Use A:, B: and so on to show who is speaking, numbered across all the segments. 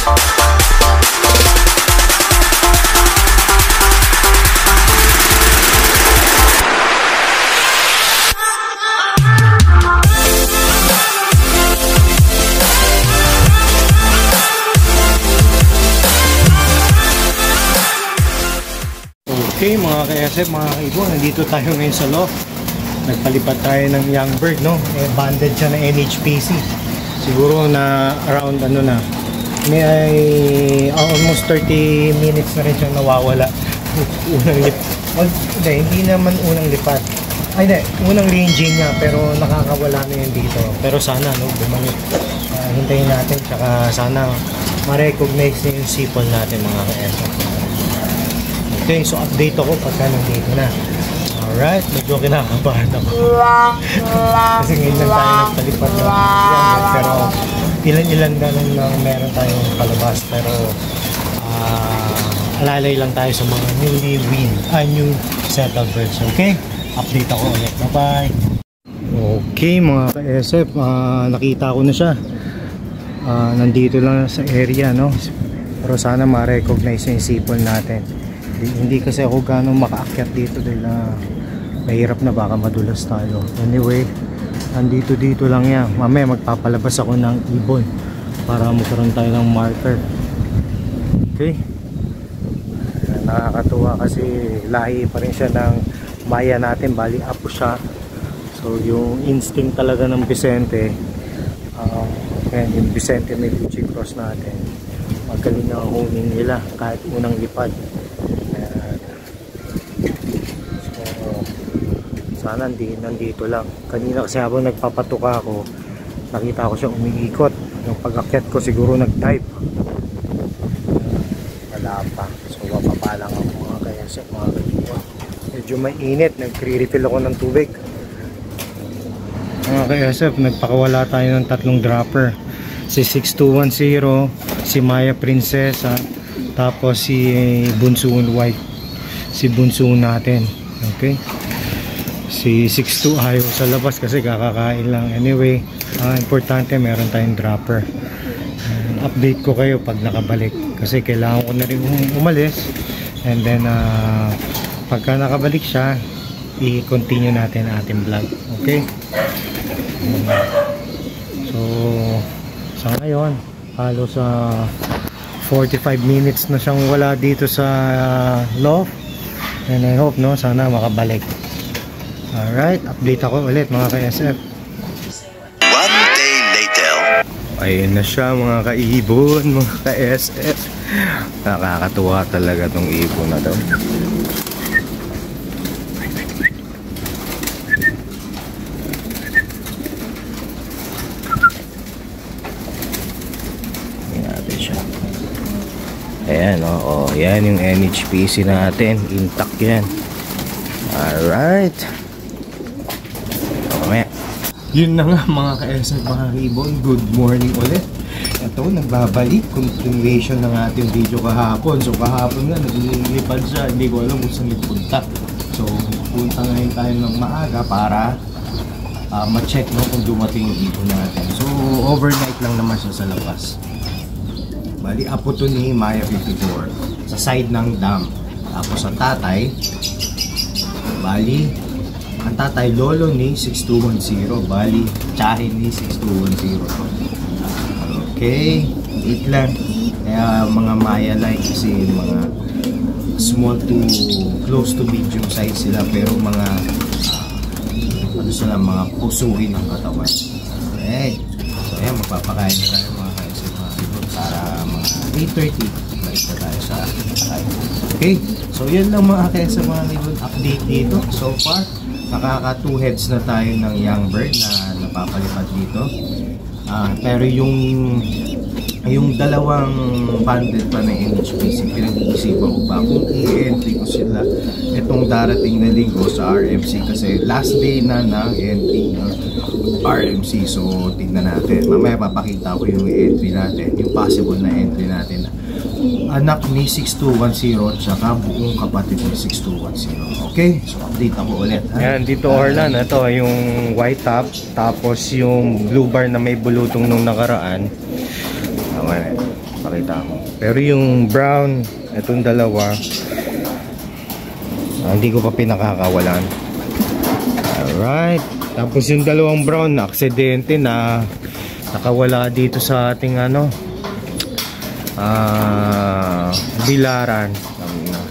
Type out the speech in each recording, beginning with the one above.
A: Okay mga ka-SF, mga kaibon, nandito tayo ngayon sa loft. Nagpalipat tayo ng Young Bird, no? Banded siya na NHPC. Siguro na around ano na, may almost 30 minutes na rin siyang nawawala. Unang lipad. Hindi naman unang lipad. Ay hindi, unang ranging niya, pero nakakawala na yun dito. Pero sana, no, bumalik. Hintayin natin, tsaka sana ma-recognize na yung sipon natin mga ka-SF. Okay, so update ako pagka nandito na. Alright, medyo kinakabahan ako. Kasi ngayon lang tayo nagpalipad ng Young, pero ilan-ilan na lang meron tayong palabas. Pero alalay lang tayo sa mga new settled birds. Okay, update ako ulit. Bye-bye. Okay mga ka-SF, nakita ko na siya. Nandito lang sa area, no? Pero sana ma-recognize yung sipon natin. Hindi kasi ako gano'ng makaakyat dito dahil mahirap na, baka madulas tayo. Anyway, dito lang yan. Mamaya magpapalabas ako ng ibon para magkaroon tayo ng marker. Okay, nakakatuwa kasi lahi pa rin siya ng maya natin, bali apo siya. So yung instinct talaga ng Vicente, yung Vicente may Fuji Cross natin, magaling na honing nila kahit unang lipad. Sana nandito lang. Kanina kasi habang nagpapatuka ako, nakita ko siya umiikot. Yung pag-akyat ko siguro nag-type. Wala pa. So wapapa lang ako mga ka-SF, mga ka-ibon. Medyo mainit, nagre-refill ako ng tubig. Mga ka-SF, nagpakawala tayo ng tatlong dropper. Si 6210, si Maya Princesa, tapos si Bunso White, si Bunso natin. Okay, si 62 ayaw sa labas kasi kakakain lang. Anyway, importante meron tayong dropper. Update ko kayo pag nakabalik kasi kailangan ko na rin umalis, and then pagka nakabalik siya, i-continue natin ating vlog. Okay, so sa ngayon halos 45 minutes na siyang wala dito sa loft, and I hope, no, sana makabalik. Alright, update ako ulit mga ka-SF.
B: One day later.
A: Ayun na siya mga ka-ibon, mga ka-SF. Nakakatuwa talaga tong ibon na to. Ayan natin siya. Ayan, oh, yan yung NHPC natin. Intact yan. Alright. Yun na nga mga ka-SF, mga ibon, good morning ulit. Ito, nagbabalik, continuation ng ating video kahapon. So kahapon nga, naglilipad siya, hindi ko alam kung saan nagpunta. So punta ngayon tayo ng maaga para ma-check, no, kung dumating yung ibon natin. So overnight lang naman siya sa labas. Bali, apo to ni Maya 54 sa side ng dam. Tapos ang tatay, bali, ang tatay lolo ni 6210, bali tsahin ni 6210. Okay, wait lang. Kaya mga Maya line kasi mga small to close to medium size sila, pero mga ano sila, mga pusuhin ng katawan. Okay, so ayan, magpapakain na tayo mga kaisa, mga ibon, para mga 8:30 balik na tayo sa side. Okay, so yun lang mga kaisa, mga ibon, update dito. So far nakaka 2 heads na tayo ng Young Bird na napapalipad dito. Pero yung dalawang banded pa na NHPC, pinag-iisipan ko pa kung i-entry ko sila itong darating na linggo sa RMC, kasi last day na ng entry ng RMC. So tingnan natin, mamaya papakita ko yung entry natin, yung possible na entry natin, anak ni 6210 tsaka buong kapatid ni 6210. Okay, so update ako ulit. Yan, dito Orlan, ito yung white top, tapos yung blue bar na may bulutong nung nakaraan. Pakita ko. Pero yung brown, itong dalawa, hindi ko pa pinakakawalan. Alright. Tapos yung dalawang brown na aksidente na nakawala dito sa ating bilaran.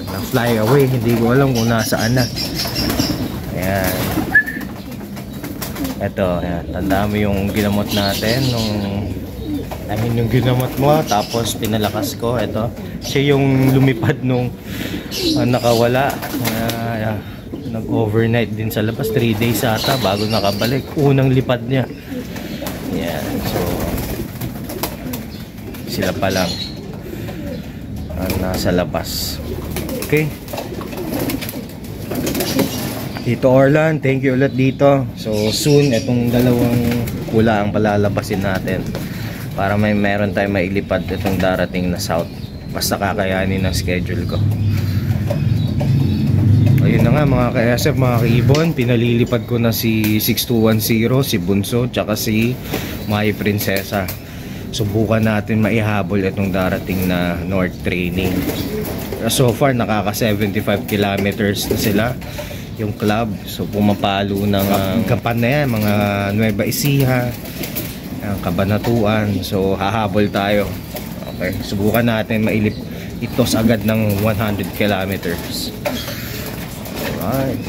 A: Na fly away. Hindi ko alam kung nasaan na. Ayan. Ito, ayan. Tandaan mo yung ginamot natin yung ginamot mo, tapos pinalakas ko. Ito, siya yung lumipad nung nakawala. Nag-overnight din sa labas, 3 days ata bago nakabalik. Unang lipad niya. Ayan, so sila pa lang nasa labas. Okay, Tito Orlan, thank you ulit dito. So soon, itong dalawang pula ang palalabasin natin para meron tayong mailipad itong darating na south. Basta kakayanin ng schedule ko. Ayun na nga mga ka-SF, mga ka-ibon, pinalilipad ko na si 6210, si Bunso, tsaka si May Prinsesa. Subukan natin maihabol itong darating na North Training. So far nakaka 75 kilometers na sila yung club. So pumapalo ng gapan na yan, mga Nueva Ecija, Kabanatuan. So hahabol tayo. Okay, subukan natin itos agad ng 100 kilometers. Alright.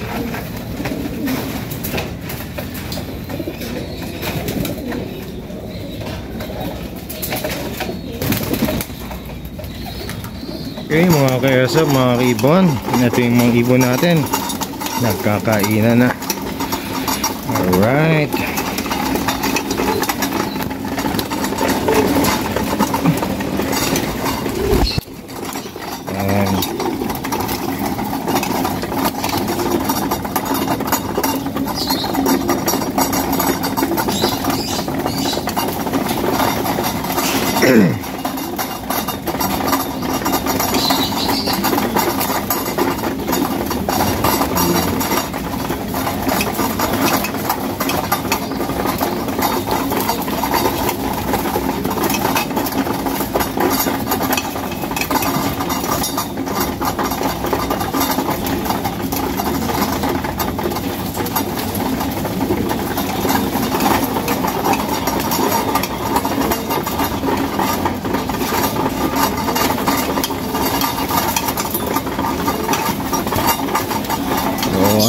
A: Okay mga ka-SF, mga ka-ibon, ito yung mga ibon natin, nagkakainan na. Alright.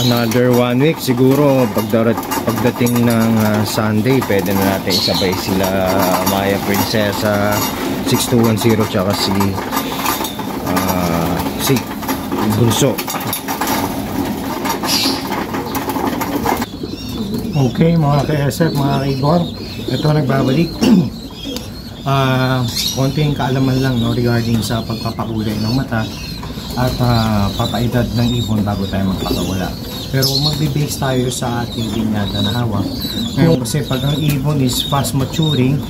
A: Another 1 week siguro, pagdating ng Sunday pwede na natin isabay sila Maya Prinsesa 6210 tsaka si Bunso. Okay mga ka-SF, mga ka-ibon, ito nagbabalik. Konting kaalaman lang regarding sa pagpapakulay ng mata at papaedad ng ibon bago tayo magpakawala. Pero magbe-base tayo sa ating linyada na hawak. Ngayon kasi pag ang ibon is fast maturing,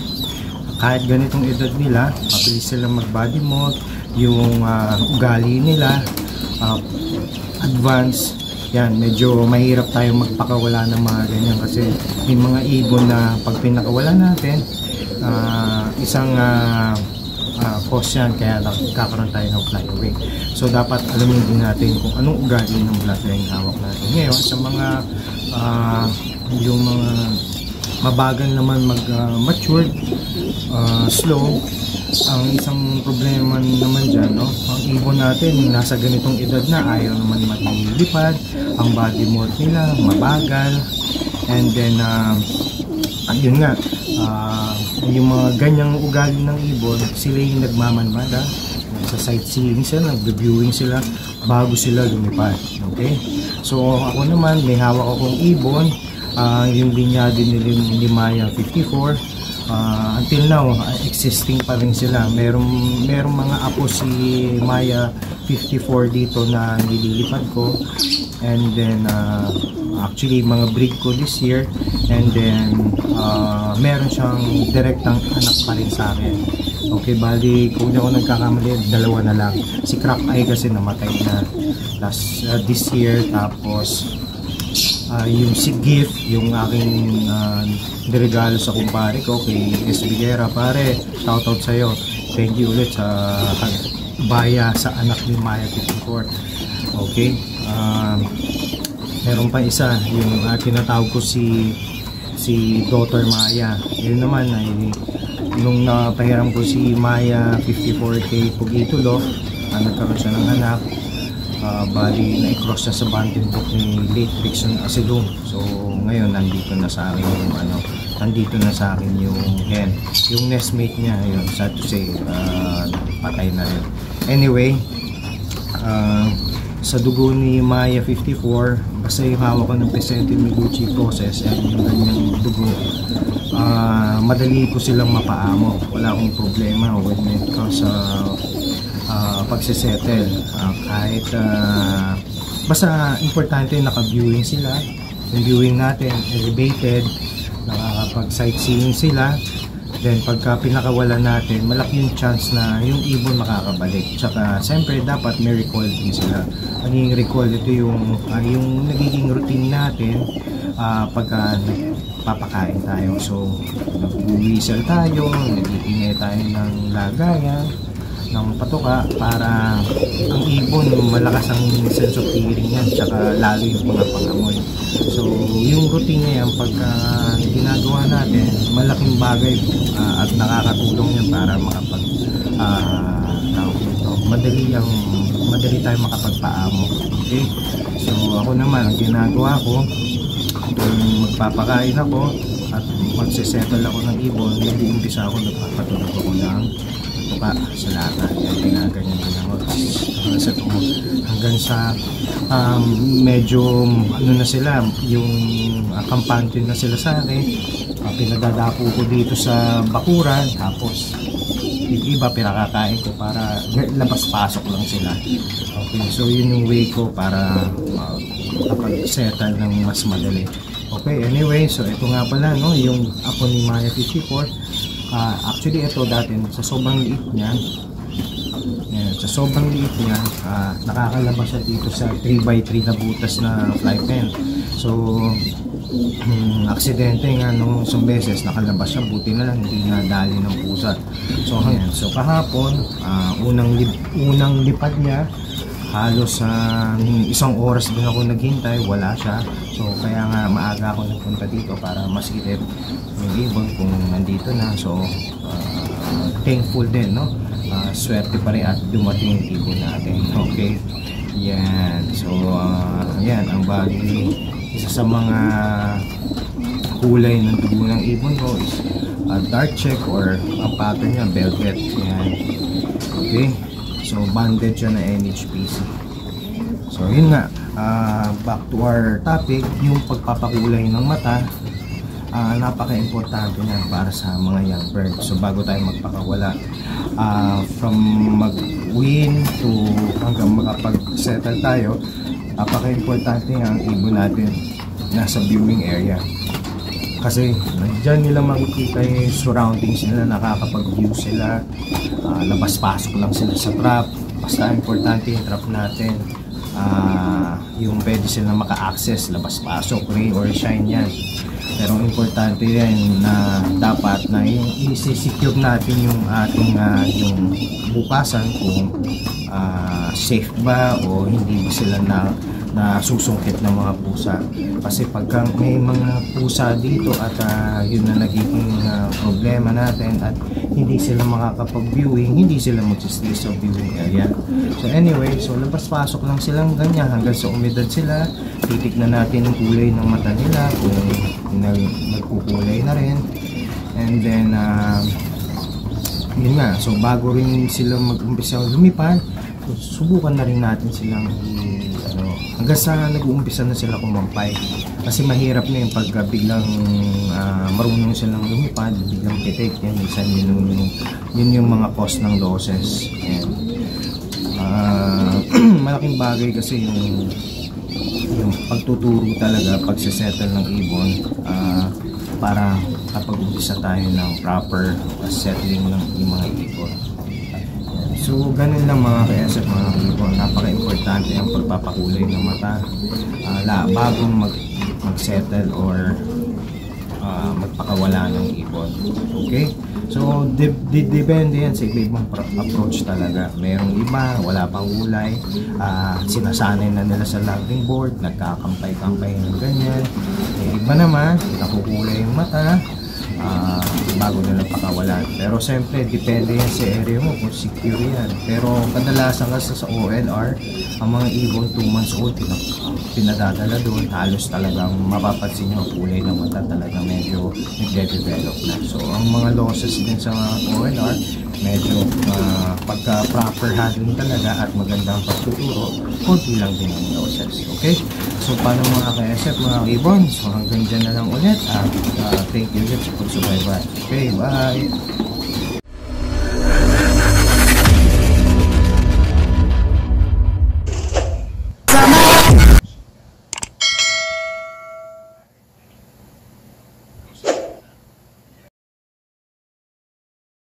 A: kahit ganitong edad nila, mabilis sila mag-body mold, yung ugali nila, advance, yan, medyo mahirap tayo magpakawala ng mga ganyan kasi may mga ibon na pag pinakawala natin, isang cause yan, kaya kakaroon tayo ng fly away. So dapat alamin din natin kung anong ugali ng bloodline hawak natin. Ngayon sa mga yung mga mabagal naman mag-mature, slow, ang isang problema naman dyan, no? Ang ibon natin nasa ganitong edad na ayaw naman maglilipad, ang body mold nila mabagal, and then ayun nga, yung mga ganyang ugali ng ibon, sila yung nagmamanmada, sa sightseeing sila, nag-viewing sila bago sila lumipad. Okay? So ako naman, may hawak akong ibon, yung linya din ni Maya 54, until now existing pa rin sila. Merong mga apo si Maya 54 dito na nililipad ko, and then actually mga breed ko this year, and then meron siyang direktang anak pa rin sa akin. Okay, bali kung di ako nagkakamali, dalawa na lang. Si Crack Eye kasi namatay na this year, tapos yung si Gift, yung aking niregalo sa kumpare ko kay S. Viguera, pare, shoutout sa'yo. thank you ulit sa baya sa anak ni Maya 54. Okay, meron pa isa, yung tinatawag ko si Daughter Maya. Yun naman ay nung napahiram ko si Maya 54K Pugitulo, nagkaroon siya ng anak. Bali na-cross na sa banting book ni late Rickson Asilong. So ngayon nandito na sa akin yung nandito na sa akin yung hen. Yung nestmate niya, yun, sad to say, patay na rin. Anyway, sa dugo ni Maya 54, basta yung hawak ko ng Vicente Miguchi process at yung kanyang dugo, madali ko silang mapaamo. Wala akong problema when it comes sa pagsisettle. Kahit basta importante naka-viewing sila. Yung viewing natin elevated, nakakapag-sightseeing sila. Then pagka pinakawalan natin, malaki yung chance na yung ibon makakabalik. Tsaka siyempre dapat may recall din sila. Ang recall, ito yung nagiging routine natin pagka papakain tayo. So nag-whistle tayo, nag-iingay tayo ng lagayan, ng patuka para ang ibon malakas ang sense of hearing yan, tsaka lalo yung mga pangamoy. So yung routine na yan pagka ginagawa natin, malaking bagay at nakakatulong yan para madali tayo makapagpaamo. Okay, so ako naman ang ginagawa ko kung magpapakain ako at magsisettle ako ng ibon, hindi umpisa ako nagpapatulog ako ng sa lata. Yan, ginaganyan din ako hanggang sa medyo ano na sila, yung kampante na sila sa akin. Pinadadapo ko dito sa bakuran, tapos yung iba pinakakain ko para labas-pasok lang sila. Okay, so yun yung way ko para makapag-settle ng mas madali. Okay, anyway, so ito nga pala, no, yung apo ni Maya 54. Actually ito dati sa sobrang liit niya, nakakalabas siya dito sa 3x3 na butas na fly pen. So aksidente nga nung isang beses nakalabas siya, buti na lang hindi nadali ng pusa. So ayan, so kahapon unang lipad niya, halos isang oras din ako naghintay, wala siya. So kaya nga maaga ako nagpunta dito para masilip yung ibon kung nandito na. So thankful din, no? Swerte pa rin at dumating yung ibon natin. Okay, yan. So yan ang bali, isa sa mga kulay ng dugo ng ibon ko is dark check, or ang pattern niya velvet. Yan. Okay, so banded siya na NHPC. So yun nga, back to our topic, yung pagpapakulay ng mata. Napaka-importante niyan para sa mga young birds. So bago tayo magpakawala, from mag-win to hanggang makapag-settle tayo, napaka-importante ang ibon natin nasa viewing area. Kasi dyan nila makikita yung surroundings nila, nakakapag-view sila, labas-pasok lang sila sa trap. Basta importante yung trap natin, yung pwede sila maka-access, labas-pasok, ray or shine yan. Pero importante yan na dapat na yung isi-secure natin yung ating yung bukasan, kung safe ba o hindi ba sila na susungkit ng mga pusa. Kasi pagka may mga pusa dito at yun na nagiging problema natin at hindi sila makakapag-viewing, hindi sila mag-stay sa viewing area. So anyway, so labas-pasok lang silang ganyan hanggang sa umidad sila. Titignan natin ang kulay ng mata nila kung nagkukulay na rin. And then yun nga, so bago rin sila mag-umpisa lumipad, subukan na rin natin silang hanggang sa nag-uumpisa na sila kumampay. Kasi mahirap na yung pagka biglang marunong silang lumipad, biglang pitik. Yan, minsan yun yung mga cause ng losses. And malaking bagay kasi yung pagtuturo talaga, pagsisettle ng ibon, para kapag umpisa tayo ng proper settling ng mga ibon. So ganun lang mga ka-SF, mga ibon, napaka-importante ang pagpapakulay ng mata bago mag-settle or magpakawala ng ibon. Okay? So, depende yan sa iba-ibang approach talaga. Merong iba, wala pang ulay, sinasanay na nila sa logging board, nagkakampay-kampay ng ganyan. Iba naman, nakukulay yung mata, bago nila pakawalan. Pero siyempre, depende yan sa area mo kung secure yan. Pero kadalasan kasi sa OLR, ang mga ibon 2 months old, pinadadala doon, halos talagang mapapansin nyo ang kulay ng mata talaga medyo nagde-develop na. So, ang mga losses din sa OLR, medyo pagka proper handling talaga at magandang pagtuturo, konti lang din ang losses. Okay? So, paano mga ka-SF, mga ibon? So, hanggang dyan na lang ulit at thank you again sa pagsubaybay. Okay, bye!